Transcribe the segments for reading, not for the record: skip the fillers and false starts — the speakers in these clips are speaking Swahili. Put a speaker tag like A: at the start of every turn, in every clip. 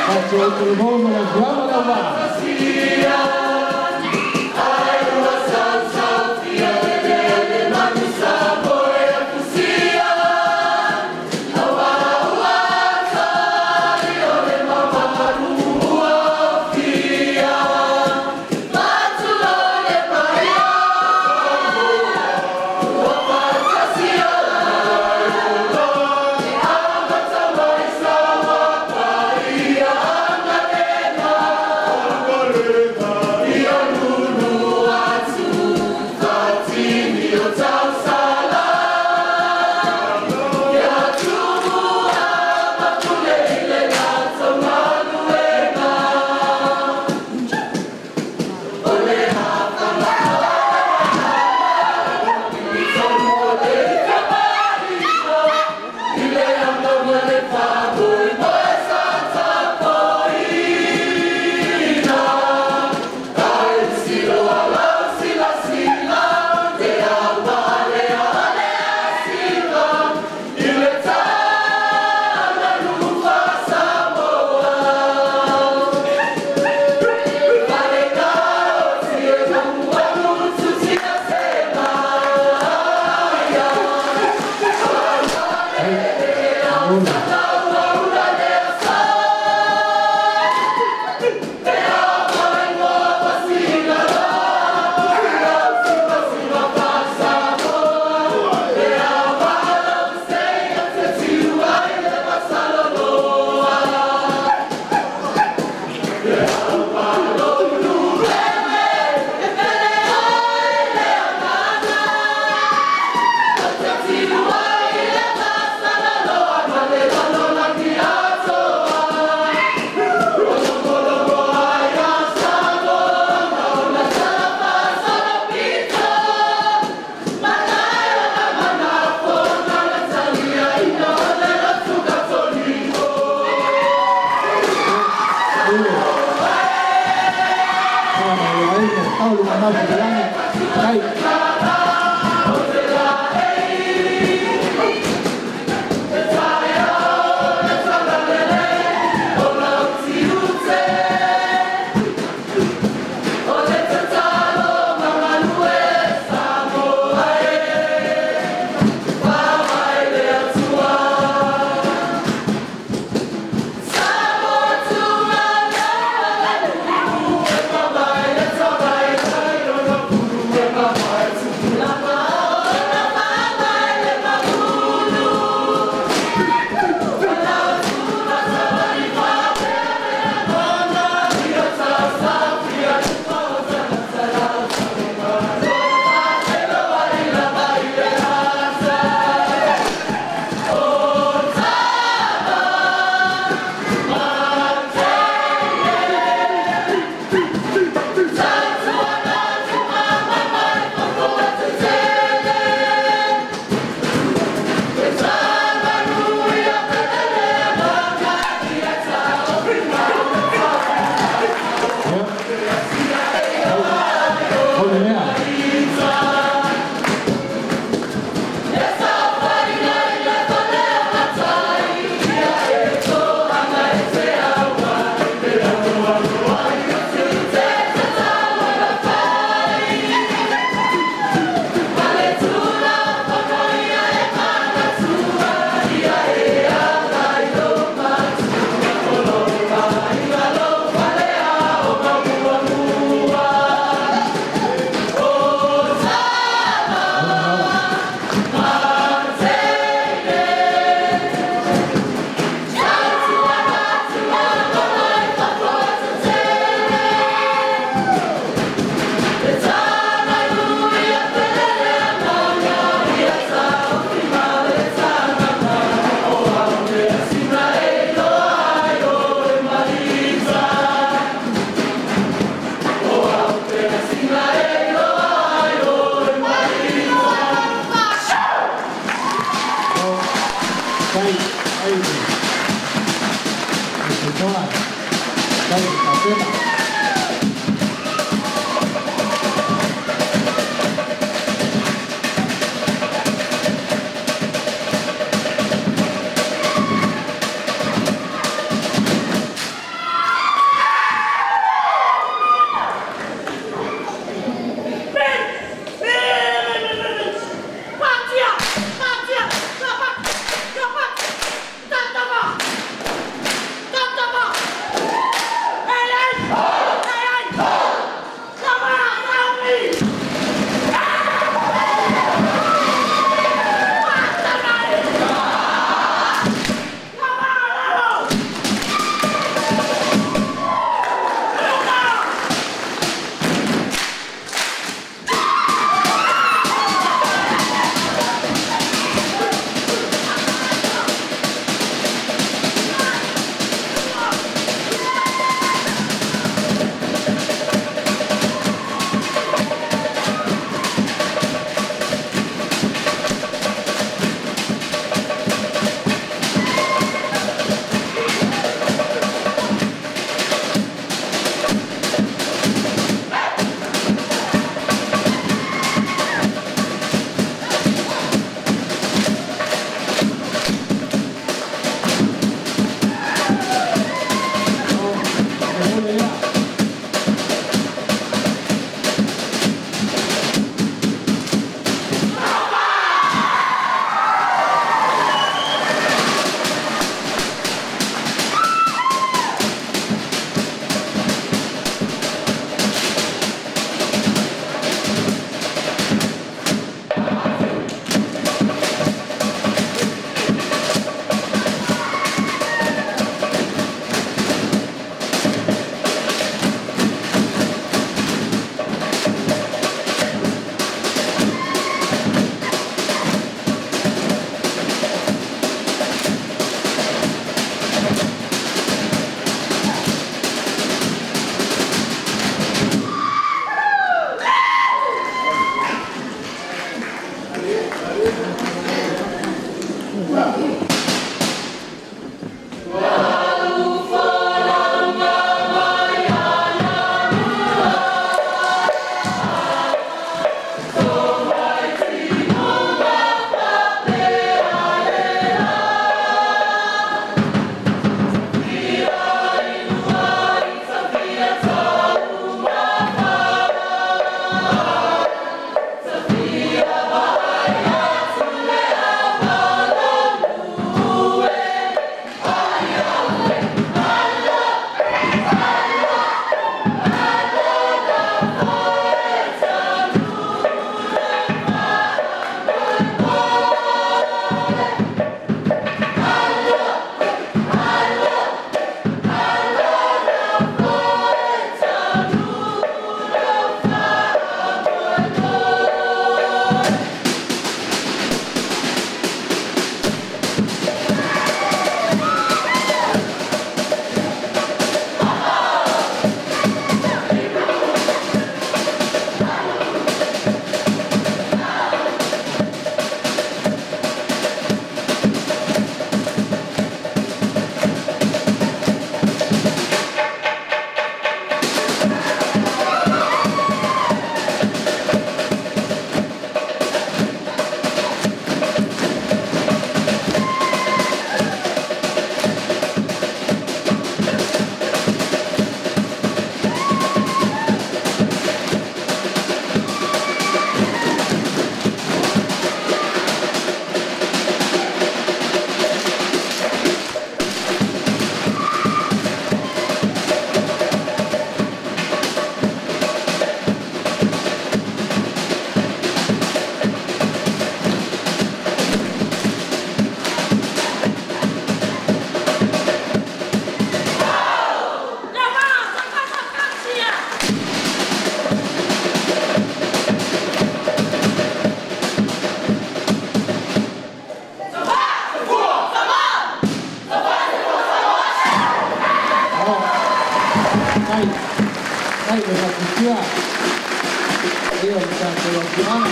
A: Faccio il mondo la fiamma da mare.
B: Let's go.
A: tau fianga.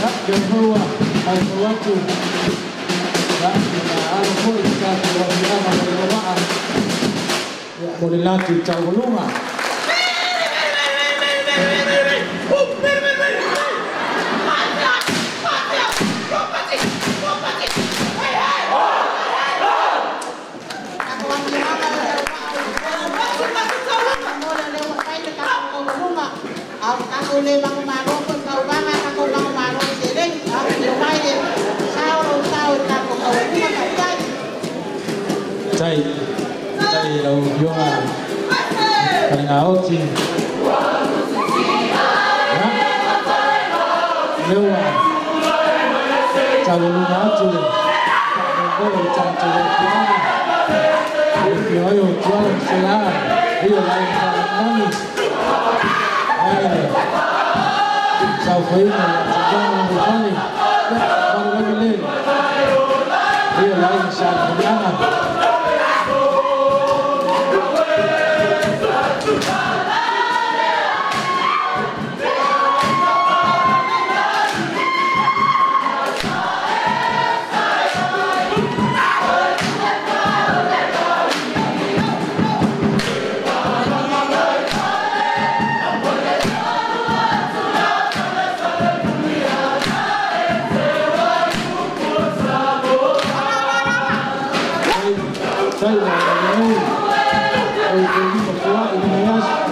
A: Ya, kemua ai watu. Ya, ana pun tau fianga mai wa. Ya, boleh lagi tau lunga.
B: Aku lewang maro pun kau banget aku bang maro sering aku lumayan sahur aku kau rumah tak
A: cai lau yonga paling awak sih lewa kalau rumah tu kalau cai yo jual selah dia lain kali sau khi mà cho nó được phân đi con nó lên bây giờ lại sàn cũng ăn à đây là nơi tôi đi một số Indonesia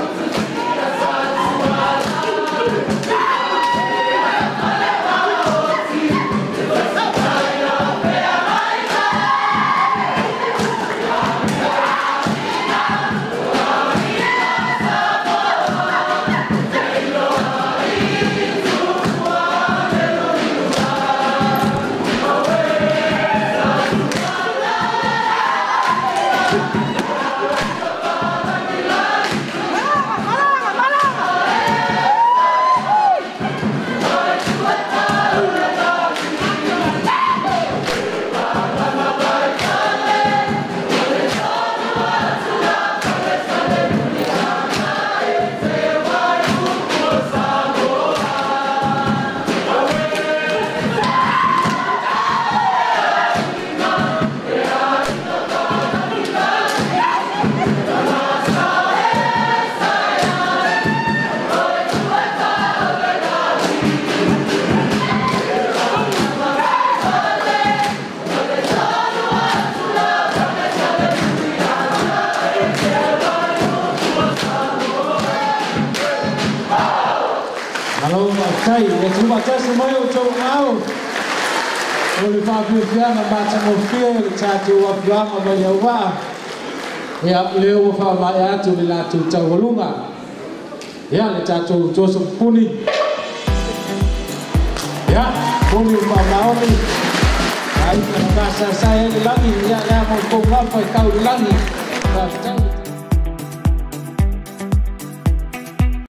A: Halo Cai, chúng ta chơi số mấy châu Áo. Tôi pha phiêu phiêu mà bạn trong một phiêu trà chùa phiêu mà bây giờ qua. Ya leo pha mà ya chú là chú châu luôn à. Ya là trà chùa chùa sum puni. Ya puni pha máu đi. Ai mà sa sa lagi ya ya mau kong apa kau lagi.